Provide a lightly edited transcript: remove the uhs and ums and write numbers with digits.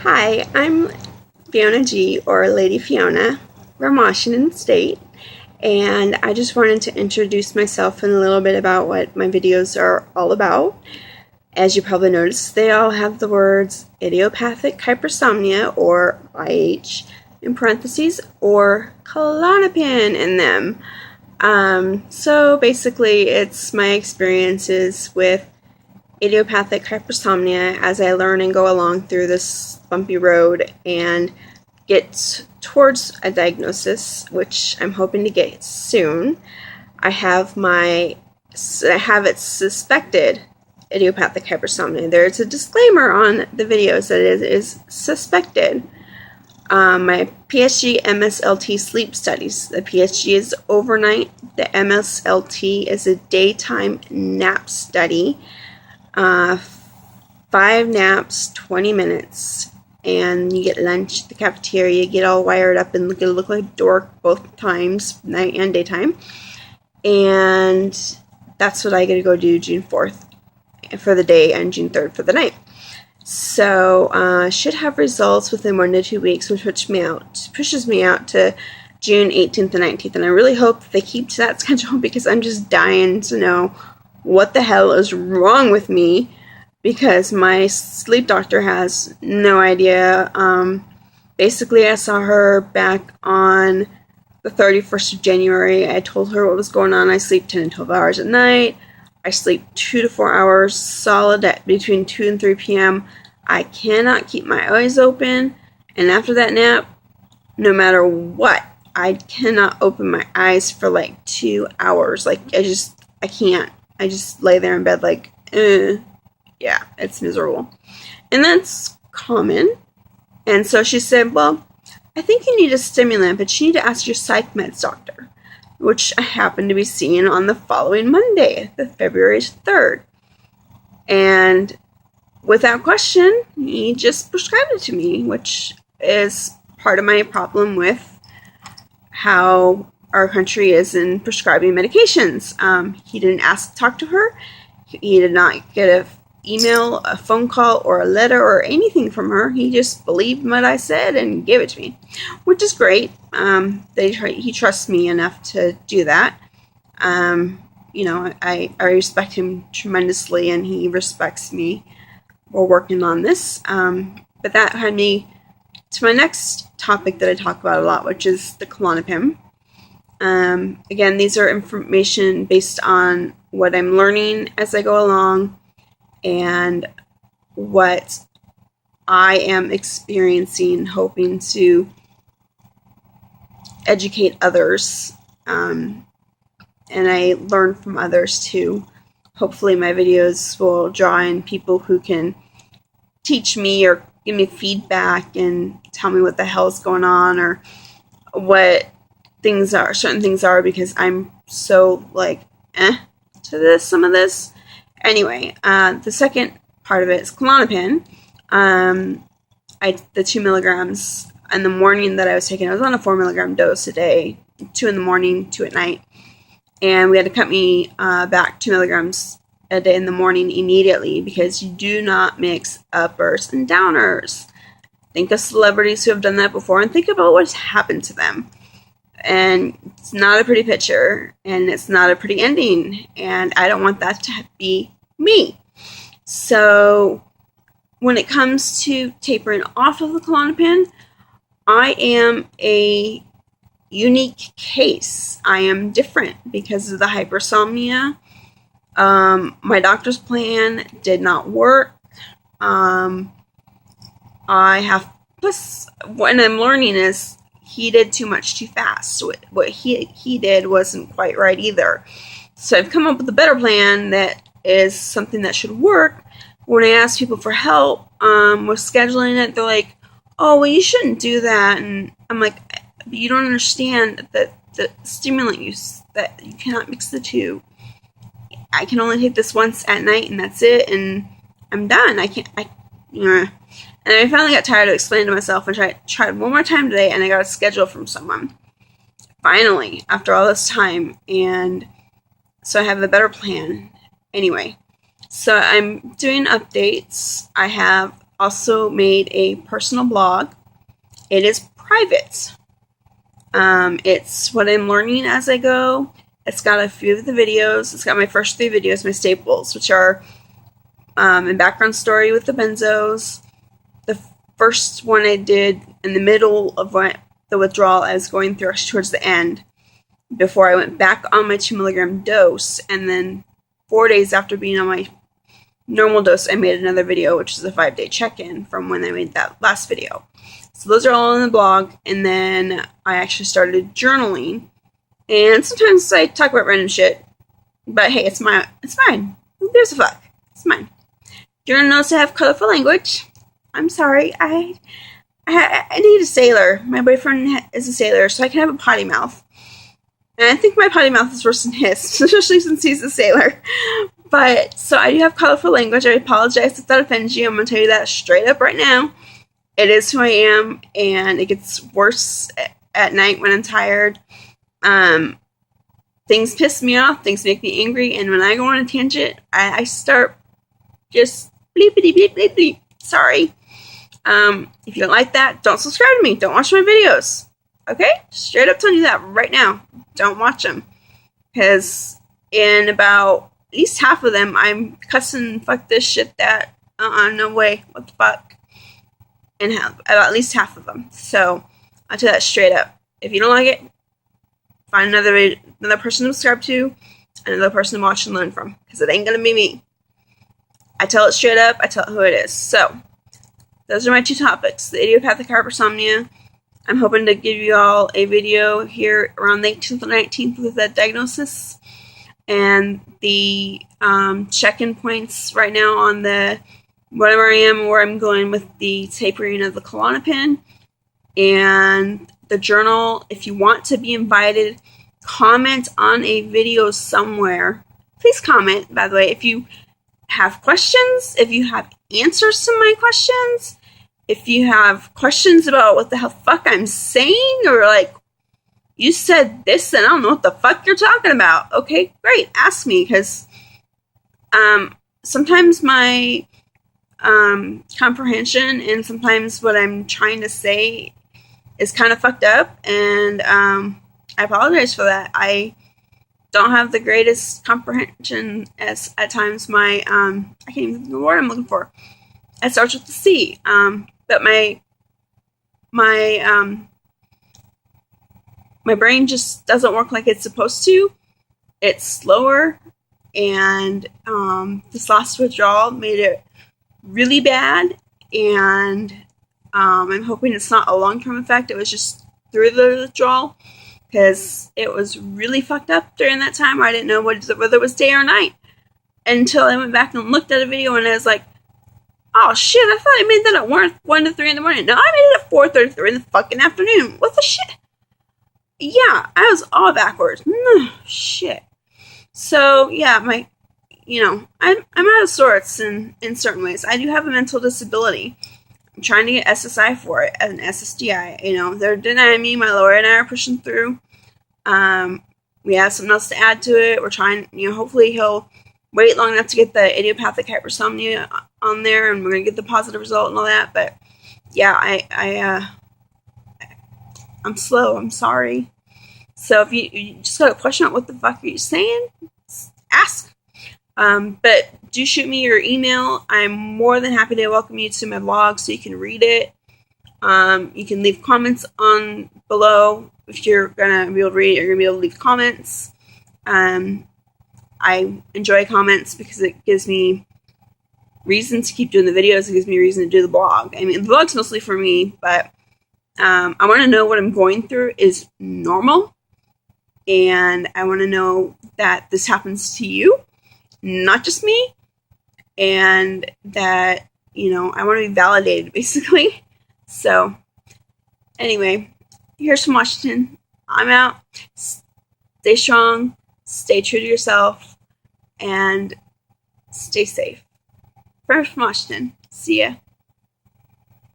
Hi, I'm Fiona G, or Lady Fiona, from Washington State, and I just wanted to introduce myself and a little bit about what my videos are all about. As you probably noticed, they all have the words idiopathic hypersomnia, or IH, in parentheses, or Klonopin in them. So basically, it's my experiences with idiopathic hypersomnia as I learn and go along through this bumpy road and get towards a diagnosis, which I'm hoping to get soon. I have it suspected idiopathic hypersomnia. There's a disclaimer on the videos that it is suspected. My PSG MSLT sleep studies. The PSG is overnight. The MSLT is a daytime nap study. 5 naps, 20 minutes, and you get lunch at the cafeteria. You get all wired up and look like a dork both times, night and daytime. And that's what I get to go do June 4th for the day and June 3rd for the night. So I should have results within 1 to 2 weeks, which pushes me out to June 18th and 19th. And I really hope that they keep to that schedule, because I'm just dying to know what the hell is wrong with me, because my sleep doctor has no idea. Basically, I saw her back on the 31st of January. I told her what was going on. I sleep 10 to 12 hours at night. I sleep 2 to 4 hours solid at between 2 and 3 p.m. I cannot keep my eyes open, and after that nap, no matter what, I cannot open my eyes for like 2 hours. Like, I can't. I just lay there in bed like, yeah, it's miserable. And that's common. And so she said, well, I think you need a stimulant, but you need to ask your psych meds doctor, which I happened to be seeing on the following Monday, the February 3rd. And without question, he just prescribed it to me, which is part of my problem with how our country is in prescribing medications. He didn't talk to her. He did not get an email, a phone call, or a letter, or anything from her. He just believed what I said and gave it to me, which is great. He trusts me enough to do that. I respect him tremendously, and he respects me. We're working on this. But that had me to my next topic that I talk about a lot, which is the Klonopin. Again, these are information based on what I'm learning as I go along and what I am experiencing, hoping to educate others, and I learn from others too. Hopefully my videos will draw in people who can teach me or give me feedback and tell me what the hell is going on, or what certain things are, because I'm so like to some of this. Anyway, the second part of it is Klonopin. The 2 milligrams in the morning that I was taking, I was on a 4 milligram dose a day, 2 in the morning, 2 at night, and we had to cut me back 2 milligrams a day in the morning immediately, because you do not mix uppers and downers. Think of celebrities who have done that before, and think about what's happened to them. And it's not a pretty picture, and it's not a pretty ending, and I don't want that to be me. So when it comes to tapering off of the Klonopin, I am a unique case. I am different because of the hypersomnia. My doctor's plan did not work. What I'm learning is he did too much too fast. So what he did wasn't quite right either. So I've come up with a better plan that is something that should work. When I ask people for help with scheduling it, they're like, oh, well, you shouldn't do that. And I'm like, but you don't understand that the stimulant use, that you cannot mix the two. I can only take this once at night, and that's it, and I'm done. And I finally got tired of explaining to myself, and tried one more time today, and I got a schedule from someone. Finally, after all this time, and so I have a better plan. Anyway, so I'm doing updates. I have also made a personal blog. It is private. It's what I'm learning as I go. It's got a few of the videos. It's got my first 3 videos, my staples, which are a background story with the benzos. The first one I did in the middle of the withdrawal I was going through, towards the end, before I went back on my 2 milligram dose, and then 4 days after being on my normal dose, I made another video, which is a 5-day check-in from when I made that last video. So those are all in the blog, and then I actually started journaling. And sometimes I talk about random shit, but hey, it's mine. Who gives a fuck? It's mine. You're gonna notice I have colorful language. I'm sorry. I need a sailor. My boyfriend is a sailor, so I can have a potty mouth. And I think my potty mouth is worse than his, especially since he's a sailor. But, so I do have colorful language. I apologize if that offends you. I'm going to tell you that straight up right now. It is who I am, and it gets worse at night when I'm tired. Things piss me off. Things make me angry. And when I go on a tangent, I start just bleepity bleep bleep bleep. Sorry. If you don't like that, don't subscribe to me. Don't watch my videos. Okay? Straight up telling you that right now. Don't watch them. Because in about at least half of them, I'm cussing fuck this shit that, no way. What the fuck? And about at least half of them. So, I'll tell you that straight up. If you don't like it, find another person to subscribe to, another person to watch and learn from. Because it ain't gonna be me. I tell it straight up, I tell it who it is. So, those are my 2 topics. The idiopathic hypersomnia. I'm hoping to give you all a video here around the 18th or 19th with that diagnosis. And the check-in points right now on the whatever I am, where I'm going with the tapering of the Klonopin. And the journal, if you want to be invited, comment on a video somewhere. Please comment, by the way, if you have questions, if you have answers to my questions, if you have questions about what the hell fuck I'm saying, or like, you said this and I don't know what the fuck you're talking about. Okay, great, ask me, because sometimes my comprehension and sometimes what I'm trying to say is kind of fucked up, and I apologize for that. I don't have the greatest comprehension as at times my I can't even think of the word I'm looking for. It starts with the C. But my brain just doesn't work like it's supposed to. It's slower, and this last withdrawal made it really bad, and I'm hoping it's not a long-term effect. It was just through the withdrawal, because it was really fucked up during that time. I didn't know whether it was day or night until I went back and looked at a video, and I was like, oh shit, I thought I made that at 1 to 3 in the morning. No, I made it at 4:33 in the fucking afternoon. What the shit? Yeah, I was all backwards. No, shit. So, yeah, I'm out of sorts in certain ways. I do have a mental disability. I'm trying to get SSI for it, as an SSDI. They're denying me. My lawyer and I are pushing through. We have something else to add to it. We're trying, hopefully he'll wait long enough to get the idiopathic hypersomnia on there, and we're going to get the positive result and all that. But, yeah, I'm slow. I'm sorry. So if you just got a question about what the fuck are you saying, ask. But do shoot me your email. I'm more than happy to welcome you to my blog so you can read it. You can leave comments on below. If you're going to be able to read it, you're going to be able to leave comments. I enjoy comments because it gives me reason to keep doing the videos. It gives me a reason to do the blog. I mean, the blog's mostly for me, but I want to know what I'm going through is normal. And I want to know that this happens to you, not just me. And that, I want to be validated, basically. So, anyway, here's from Washington. I'm out. Stay strong. Stay true to yourself. And stay safe. From Washington. See ya.